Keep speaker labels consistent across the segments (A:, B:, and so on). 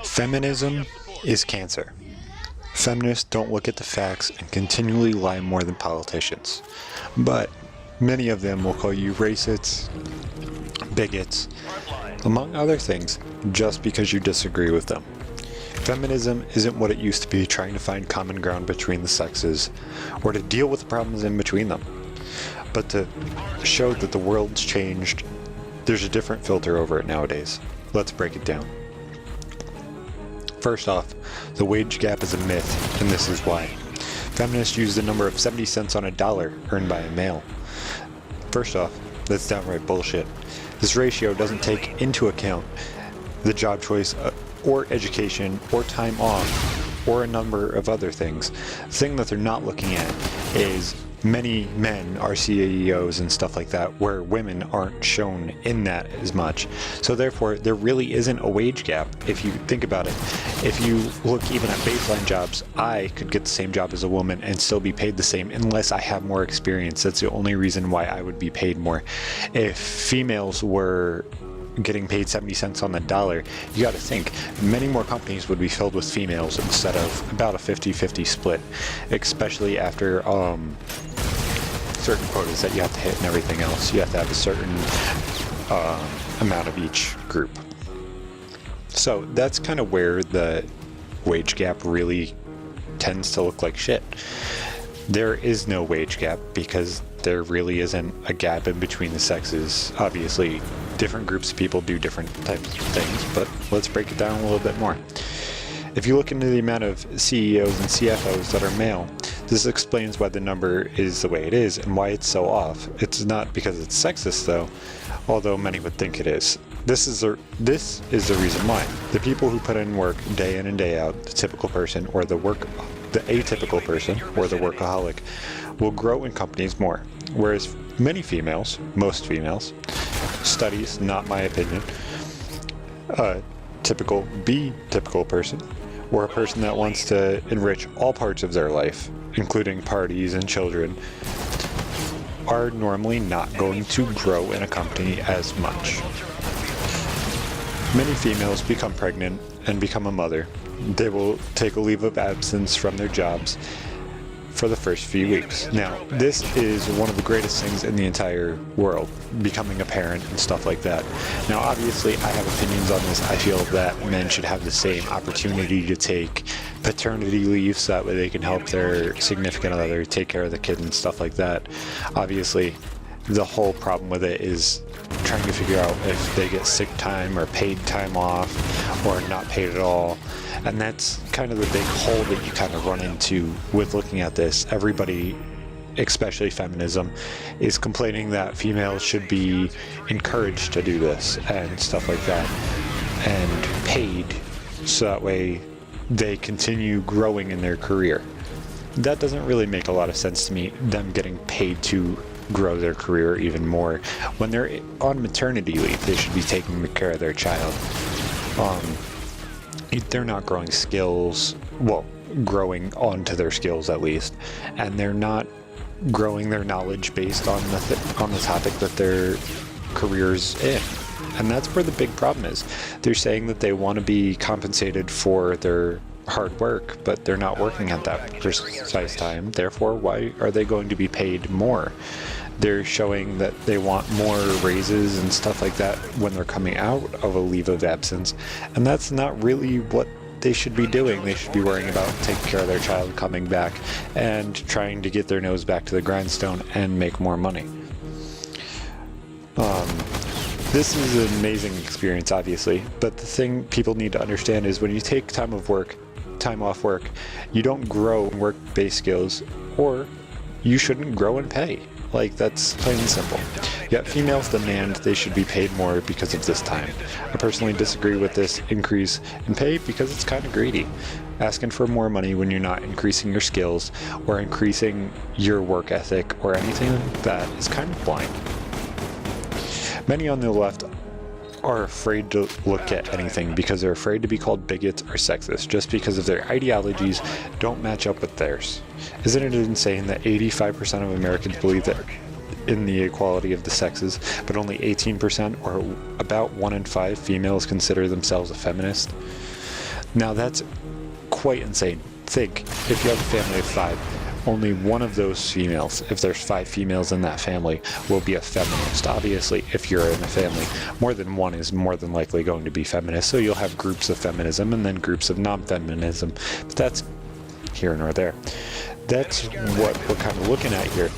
A: Feminism is cancer. Feminists don't look at the facts and continually lie more than politicians. But many of them will call you racists, bigots, among other things, just because you disagree with them. Feminism isn't what it used to be, trying to find common ground between the sexes or to deal with the problems in between them, but to show that the world's changed. There's a different filter over it nowadays. Let's break it down. First off, the wage gap is a myth, and this is why. Feminists use the number of 70 cents on a dollar earned by a male. First off, that's downright bullshit. This ratio doesn't take into account the job choice or education or time off or a number of other things. The thing that they're not looking at is many men are CEOs and stuff like that, where women aren't shown in that as much. So therefore, there really isn't a wage gap if you think about it. If you look even at baseline jobs, I could get the same job as a woman and still be paid the same unless I have more experience. That's the only reason why I would be paid more. If females were getting paid 70 cents on the dollar, you got to think many more companies would be filled with females instead of about a 50-50 split, especially after certain quotas that you have to hit and everything else. You have to have a certain amount of each group. So that's kind of where the wage gap really tends to look like shit. There is no wage gap because there really isn't a gap in between the sexes. Obviously, different groups of people do different types of things, but let's break it down a little bit more. If you look into the amount of CEOs and CFOs that are male, this explains why the number is the way it is and why it's so off. It's not because it's sexist though, although many would think it is. This is the reason why. The people who put in work day in and day out, the typical person or the atypical person or the workaholic, will grow in companies more. Whereas many females, most females, studies, not my opinion, typical person, or a person that wants to enrich all parts of their life, including parties and children, are normally not going to grow in a company as much. Many females become pregnant and become a mother. They will take a leave of absence from their jobs for the first few weeks. Now, this is one of the greatest things in the entire world, becoming a parent and stuff like that. Now, obviously, I have opinions on this. I feel that men should have the same opportunity to take paternity leave so that way they can help their significant other take care of the kid and stuff like that. Obviously, the whole problem with it is trying to figure out if they get sick time or paid time off or not paid at all. And that's kind of the big hole that you kind of run into with looking at this. Everybody, especially feminism, is complaining that females should be encouraged to do this and stuff like that and paid so that way they continue growing in their career. That doesn't really make a lot of sense to me, them getting paid to grow their career even more. When they're on maternity leave, they should be taking care of their child. They're not growing skills, well, growing onto their skills at least, and they're not growing their knowledge based on the topic that their career's in. And that's where the big problem is. They're saying that they want to be compensated for their hard work, but they're not working at that precise time. Therefore, why are they going to be paid more? They're showing that they want more raises and stuff like that when they're coming out of a leave of absence, and that's not really what they should be doing. They should be worrying about taking care of their child, coming back, and trying to get their nose back to the grindstone and make more money. This is an amazing experience, obviously, but the thing people need to understand is when you take time off work, you don't grow in work-based skills, or you shouldn't grow in pay. Like, that's plain and simple. Yet females demand they should be paid more because of this time. I personally disagree with this increase in pay because it's kind of greedy. Asking for more money when you're not increasing your skills or increasing your work ethic or anything like that is kind of blind. Many on the left are afraid to look at anything because they're afraid to be called bigots or sexist just because of their ideologies don't match up with theirs. Isn't it insane that 85% of Americans believe that in the equality of the sexes, but only 18%, or about 1 in 5 females, consider themselves a feminist. Now that's quite insane. Think, if you have a family of 5, only one of those females, if there's 5 females in that family, will be a feminist. Obviously, if you're in a family, more than one is more than likely going to be feminist, so you'll have groups of feminism and then groups of non-feminism. But that's here nor there. That's what we're kind of looking at here,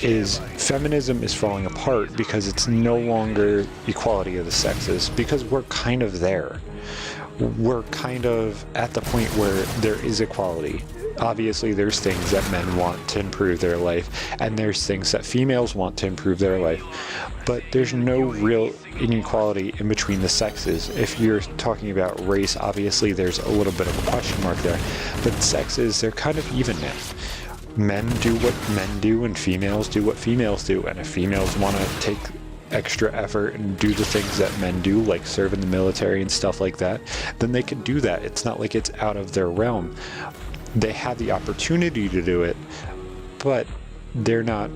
A: is feminism is falling apart because it's no longer equality of the sexes, because we're kind of there. We're kind of at the point where there is equality. Obviously, there's things that men want to improve their life, and there's things that females want to improve their life, but there's no real inequality in between the sexes. If you're talking about race, obviously there's a little bit of a question mark there, but sexes, they're kind of even now. Men do what men do, and females do what females do, and if females want to take extra effort and do the things that men do, like serve in the military and stuff like that, then they can do that. It's not like it's out of their realm. They have the opportunity to do it, but they're not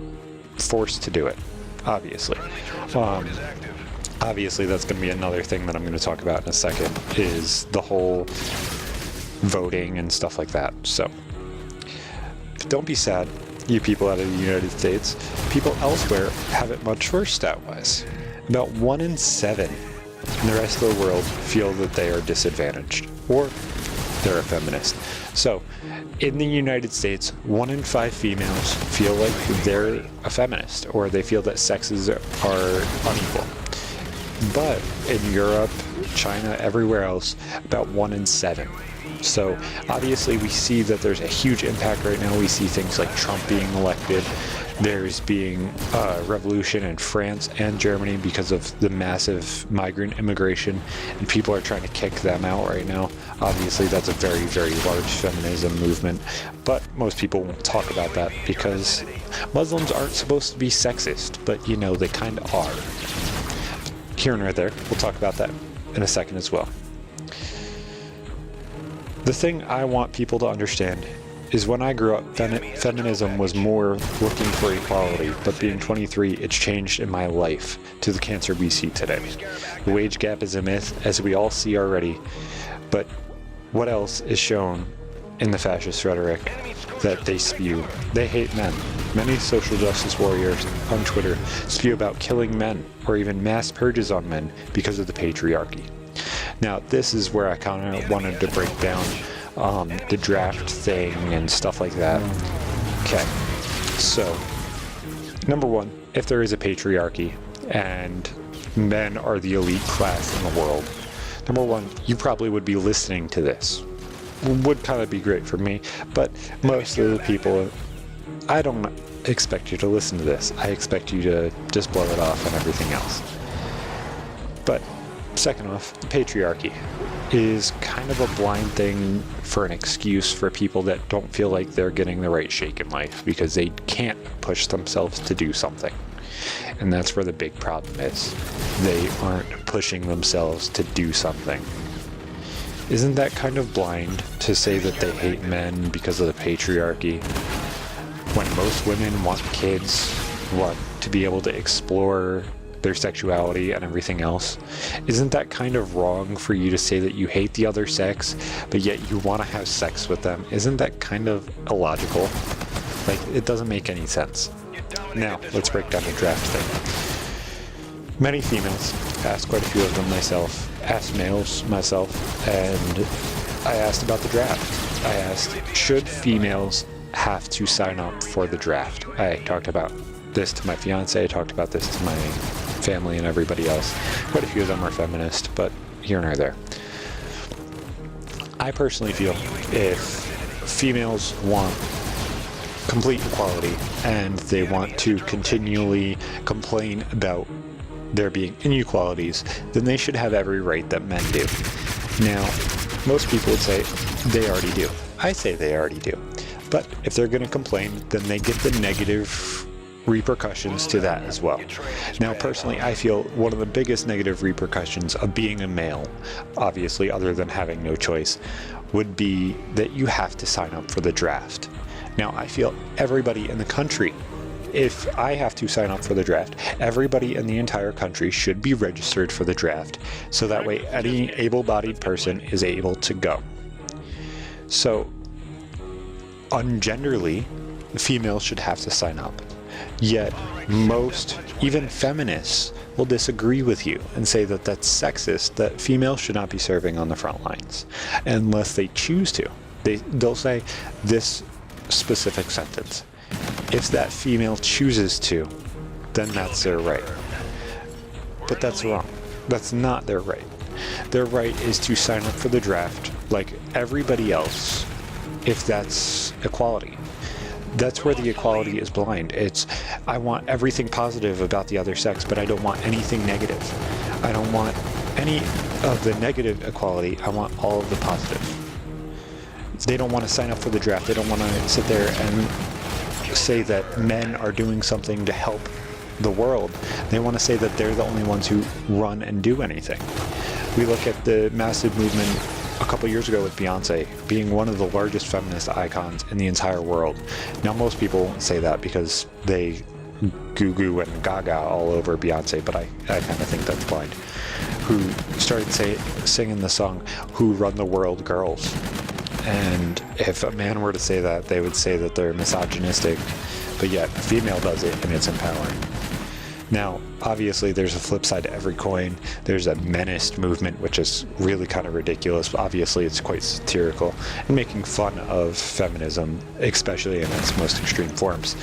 A: forced to do it, obviously. Obviously, that's going to be another thing that I'm going to talk about in a second, is the whole voting and stuff like that. So, don't be sad, you people out of the United States. People elsewhere have it much worse stat-wise. About 1 in 7 in the rest of the world feel that they are disadvantaged, or they're a feminist. So, in the United States, 1 in 5 females feel like they're a feminist, or they feel that sexes are unequal. But in Europe, China, everywhere else, about 1 in 7. So obviously we see that there's a huge impact right now. We see things like Trump being elected. There's being a revolution in France and Germany because of the massive migrant immigration, and people are trying to kick them out right now. Obviously that's a very, very large feminism movement, but most people won't talk about that because Muslims aren't supposed to be sexist, but you know, they kind of are. Here and right there, we'll talk about that in a second as well. The thing I want people to understand is when I grew up, feminism was more looking for equality, but being 23, it's changed in my life to the cancer we see today. The wage gap is a myth, as we all see already, but what else is shown in the fascist rhetoric that they spew? They hate men. Many social justice warriors on Twitter spew about killing men, or even mass purges on men because of the patriarchy. Now, this is where I kind of wanted to break down the draft thing and stuff like that. Okay, so, number one, if there is a patriarchy and men are the elite class in the world, number one, you probably would be listening to this. Would kind of be great for me, but most of the people, I don't expect you to listen to this. I expect you to just blow it off and everything else. But second off, the patriarchy is kind of a blind thing for an excuse for people that don't feel like they're getting the right shake in life because they can't push themselves to do something. And that's where the big problem is. They aren't pushing themselves to do something. Isn't that kind of blind to say that they hate men because of the patriarchy, when most women want kids, want to be able to explore their sexuality and everything else? Isn't that kind of wrong for you to say that you hate the other sex, but yet you want to have sex with them? Isn't that kind of illogical? Like, it doesn't make any sense. Now, let's break down the draft thing. Many females, asked quite a few of them myself, asked males myself, and I asked about the draft. I asked, should females have to sign up for the draft? I talked about this to my fiance, I talked about this to my family and everybody else. Quite a few of them are feminist, but here and there. I personally feel if females want complete equality and they want to continually complain about there being inequalities, then they should have every right that men do. Now, most people would say they already do. I say they already do. But if they're going to complain, then they get the negative repercussions to that as well. Now, personally, I feel one of the biggest negative repercussions of being a male, obviously other than having no choice, would be that you have to sign up for the draft. Now, I feel everybody in the country if I have to sign up for the draft, everybody in the entire country should be registered for the draft, so that way any able-bodied person is able to go. So, ungenderly, females should have to sign up. Yet, most, even feminists, will disagree with you and say that that's sexist, that females should not be serving on the front lines unless they choose to. They'll say this specific sentence. If that female chooses to, then that's their right. But that's wrong. That's not their right. Their right is to sign up for the draft like everybody else, if that's equality. That's where the equality is blind. It's, I want everything positive about the other sex, but I don't want anything negative. I don't want any of the negative equality. I want all of the positive. They don't want to sign up for the draft. They don't want to sit there and say that men are doing something to help the world. They want to say that they're the only ones who run and do anything. We look at the massive movement a couple years ago with Beyonce being one of the largest feminist icons in the entire world. Now, most people won't say that because they goo-goo and gaga all over Beyonce, but I kind of think that's blind. Who started singing the song, "Who Run the World Girls." And if a man were to say that, they would say that they're misogynistic, but yet a female does it and it's empowering. Now, obviously, there's a flip side to every coin. There's a menaced movement, which is really kind of ridiculous. Obviously, it's quite satirical and making fun of feminism, especially in its most extreme forms.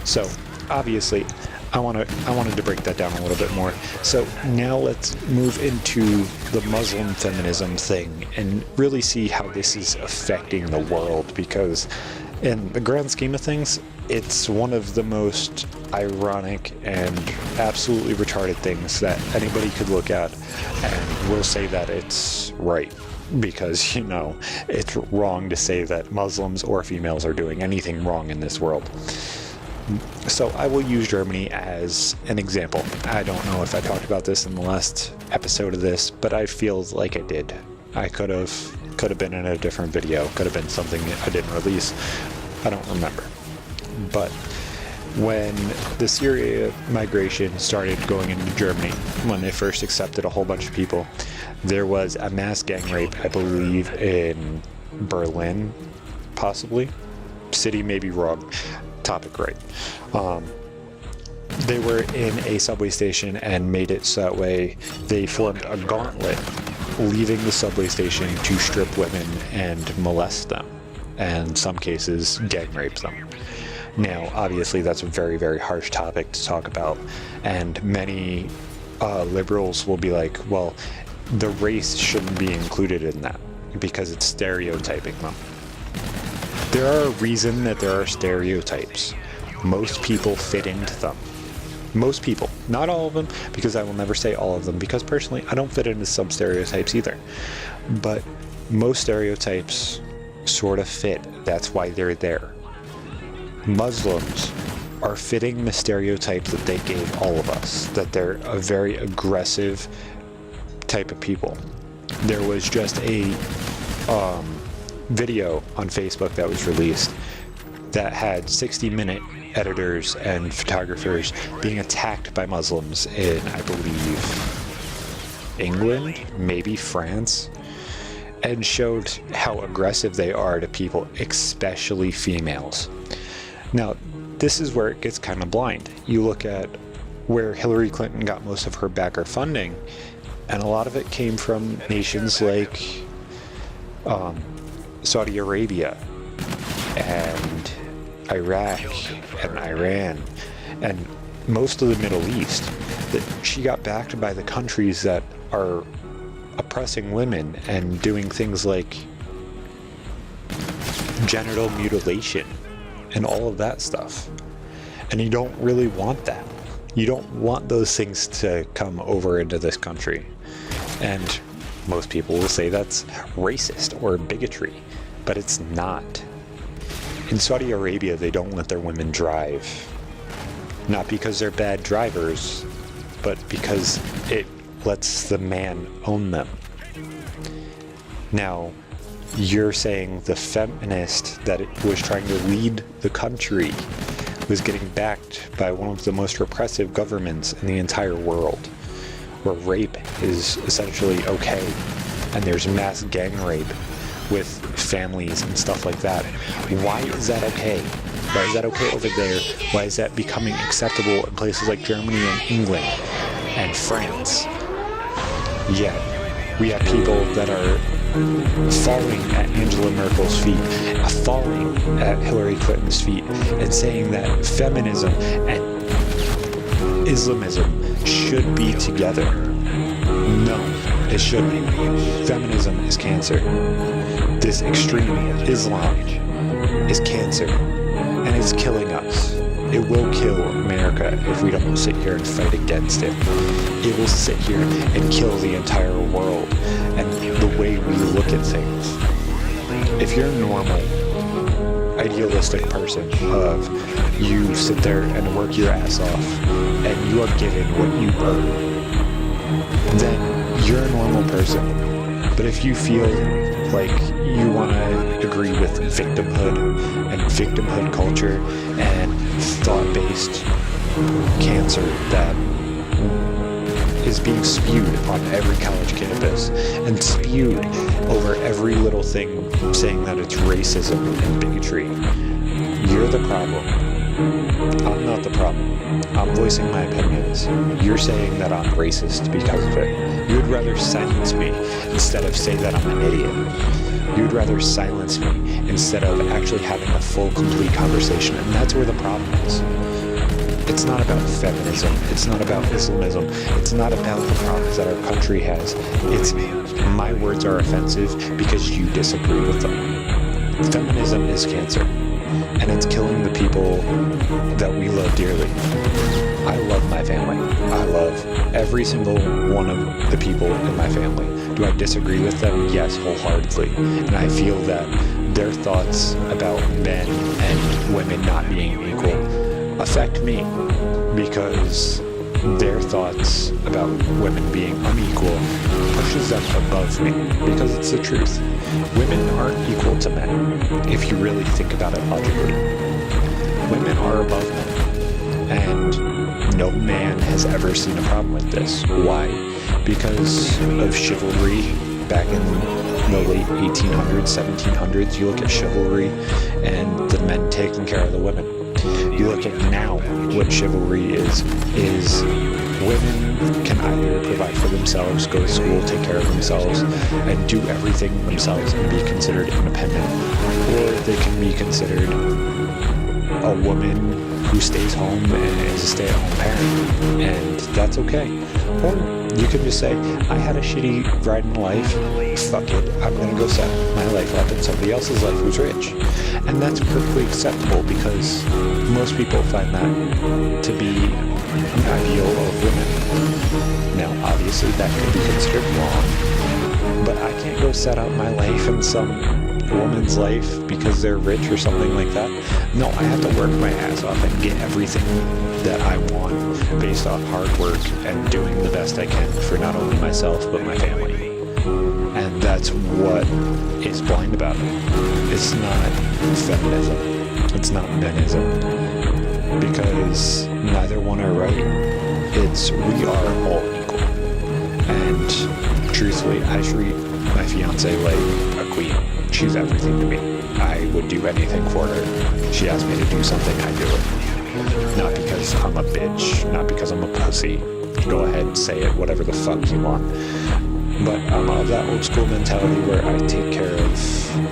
A: So, obviously, I wanted to break that down a little bit more. So now let's move into the Muslim feminism thing and really see how this is affecting the world, because in the grand scheme of things, it's one of the most ironic and absolutely retarded things that anybody could look at and will say that it's right, because, you know, it's wrong to say that Muslims or females are doing anything wrong in this world. So I will use Germany as an example. I don't know if I talked about this in the last episode of this, but I feel like I did. I could have been in a different video, could have been something I didn't release. I don't remember. But when the Syria migration started going into Germany, when they first accepted a whole bunch of people, there was a mass gang rape, I believe, in Berlin, possibly. City may be wrong. Topic right. They were in a subway station and made it so that way they formed a gauntlet leaving the subway station to strip women and molest them, and in some cases gang rape them. Now, obviously, that's a very, very harsh topic to talk about, and many liberals will be like, well, the race shouldn't be included in that because it's stereotyping them. There are a reason that there are stereotypes. Most people fit into them. Most people. Not all of them, because I will never say all of them, because personally, I don't fit into some stereotypes either. But most stereotypes sort of fit. That's why they're there. Muslims are fitting the stereotype that they gave all of us, that they're a very aggressive type of people. There was just a video on Facebook that was released that had 60-minute editors and photographers being attacked by Muslims in, I believe, England, maybe France, and showed how aggressive they are to people, especially females. Now, this is where it gets kind of blind. You look at where Hillary Clinton got most of her backer funding, and a lot of it came from nations like Saudi Arabia and Iraq and Iran and most of the Middle East. That she got backed by the countries that are oppressing women and doing things like genital mutilation and all of that stuff. And you don't really want that. You don't want those things to come over into this country. And most people will say that's racist or bigotry, but it's not. In Saudi Arabia, they don't let their women drive. Not because they're bad drivers, but because it lets the man own them. Now, you're saying the feminist that was trying to lead the country who is getting backed by one of the most repressive governments in the entire world, where rape is essentially okay, and there's mass gang rape with families and stuff like that. Why is that okay? Why is that okay over there? Why is that becoming acceptable in places like Germany and England and France? Yet, we have people that are falling at Angela Merkel's feet, falling at Hillary Clinton's feet, and saying that feminism and Islamism should be together. No, it shouldn't. Feminism is cancer. This extreme Islam is cancer, and it's killing us. It will kill America if we don't sit here and fight against it. It will sit here and kill the entire world and the way we look at things. If you're a normal, idealistic person of you sit there and work your ass off and you are given what you earn, then you're a normal person. But if you feel like you want to agree with victimhood and victimhood culture and thought-based cancer that is being spewed on every college campus and spewed over every little thing saying that it's racism and bigotry, you're the problem. I'm not the problem. I'm voicing my opinions. You're saying that I'm racist because of it. You'd rather silence me instead of say that I'm an idiot. You'd rather silence me instead of actually having a full, complete conversation. And that's where the problem is. It's not about feminism. It's not about Islamism. It's not about the problems that our country has. It's my words are offensive because you disagree with them. Feminism is cancer. And it's killing the people that we love dearly. I love my family. I love every single one of the people in my family. Do I disagree with them? Yes, wholeheartedly. And I feel that their thoughts about men and women not being equal affect me, because their thoughts about women being unequal pushes them above me, because it's the truth. Women aren't equal to men, if you really think about it logically. Women are above men, and no man has ever seen a problem with this. Why? Because of chivalry back in the late 1800s, 1700s. You look at chivalry and the men taking care of the women. You look at now what chivalry is women can either provide for themselves, go to school, take care of themselves, and do everything themselves and be considered independent. Or they can be considered a woman who stays home and is a stay-at-home parent, and that's okay. Or you can just say, I had a shitty ride in life, fuck it, I'm gonna go set my life up in somebody else's life who's rich. And that's perfectly acceptable, because most people find that to be an ideal of women. Now, obviously, that could be considered wrong, but I can't go set out my life in some woman's life because they're rich or something like that. No, I have to work my ass off and get everything that I want based off hard work and doing the best I can for not only myself, but my family. And that's what is blind about it. It's not feminism. It's not menism. Because neither one are right. It's we are all equal. And truthfully, I treat my fiance like a queen. She's everything to me. I would do anything for her. She asks me to do something, I do it. Not because I'm a bitch, not because I'm a pussy. Go ahead and say it, whatever the fuck you want. But I'm of that old school mentality where I take care of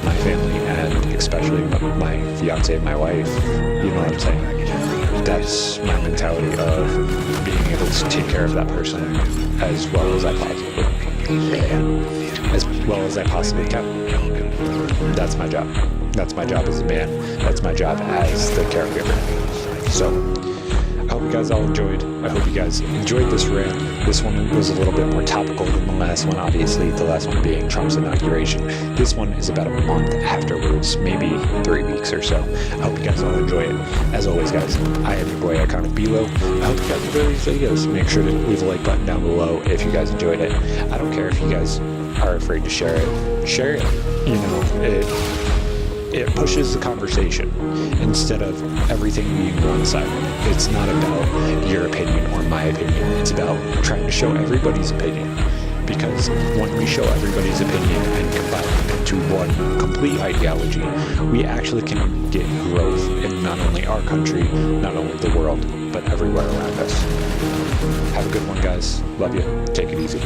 A: my family, and especially my fiance and my wife. You know what I'm saying? That's my mentality of being able to take care of that person as well as I possibly can. That's my job. That's my job as a man. That's my job as the caregiver. So, I hope you guys all enjoyed. I hope you guys enjoyed this rant. This one was a little bit more topical than the last one, obviously, the last one being Trump's inauguration. This one is about a month afterwards, maybe 3 weeks or so. I hope you guys all enjoy it. As always, guys, I am your boy, IconicBelow. I hope you guys enjoy these videos. Make sure to leave a like button down below if you guys enjoyed it. I don't care if you guys are afraid to share it. Share it. You know, it pushes the conversation instead of everything being one-sided. It's not about your opinion or my opinion. It's about trying to show everybody's opinion. Because when we show everybody's opinion and combine them into one complete ideology, we actually can get growth in not only our country, not only the world, but everywhere around us. Have a good one, guys. Love you. Take it easy.